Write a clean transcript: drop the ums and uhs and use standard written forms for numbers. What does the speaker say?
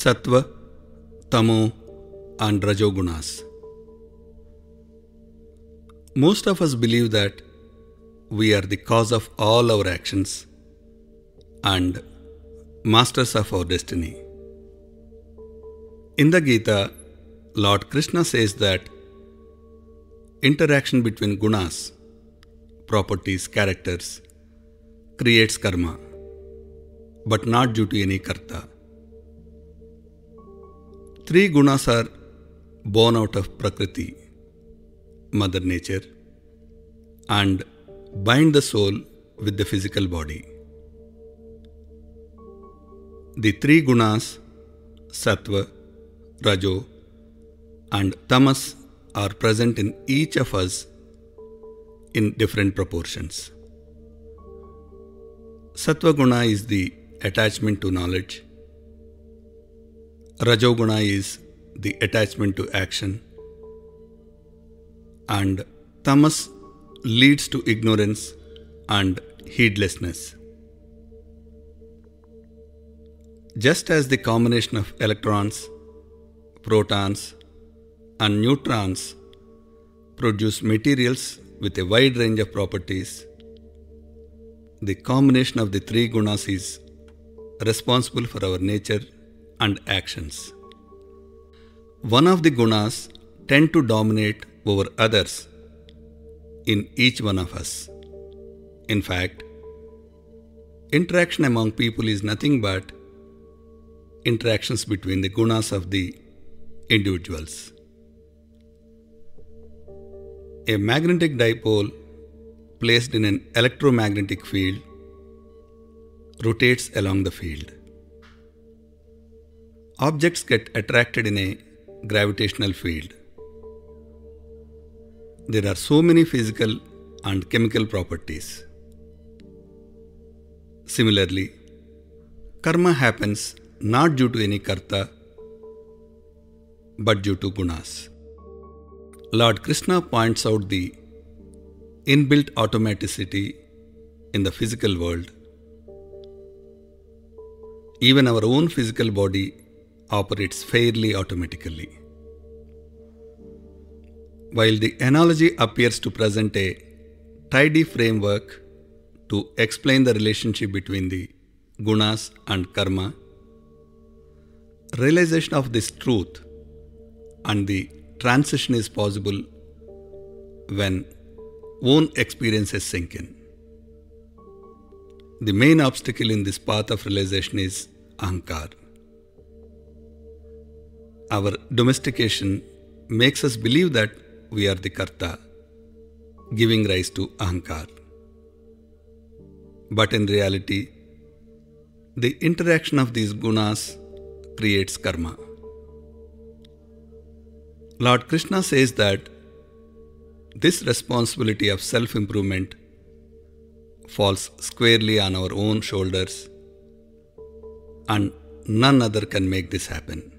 Sattva, Tamo, and Rajogunas. Most of us believe that we are the cause of all our actions and masters of our destiny. In the Gita, Lord Krishna says that interaction between gunas, properties, characters, creates karma, but not due to any karta. Three gunas are born out of Prakriti, Mother Nature, and bind the soul with the physical body. The three gunas, Sattva, Rajo, and Tamas, are present in each of us in different proportions. Sattva guna is the attachment to knowledge. Rajoguna is the attachment to action. And Tamas leads to ignorance and heedlessness. Just as the combination of electrons, protons, and neutrons produce materials with a wide range of properties, the combination of the three gunas is responsible for our nature and actions. One of the gunas tend to dominate over others in each one of us. In fact, interaction among people is nothing but interactions between the gunas of the individuals. A magnetic dipole placed in an electromagnetic field rotates along the field. Objects get attracted in a gravitational field. There are so many physical and chemical properties. Similarly, karma happens not due to any karta, but due to gunas. Lord Krishna points out the inbuilt automaticity in the physical world. Even our own physical body operates fairly automatically. While the analogy appears to present a tidy framework to explain the relationship between the gunas and karma, realization of this truth and the transition is possible when own experiences sink in. The main obstacle in this path of realization is ahankar. Our domestication makes us believe that we are the karta, giving rise to ahankar. But in reality, the interaction of these gunas creates karma. Lord Krishna says that this responsibility of self-improvement falls squarely on our own shoulders, and none other can make this happen.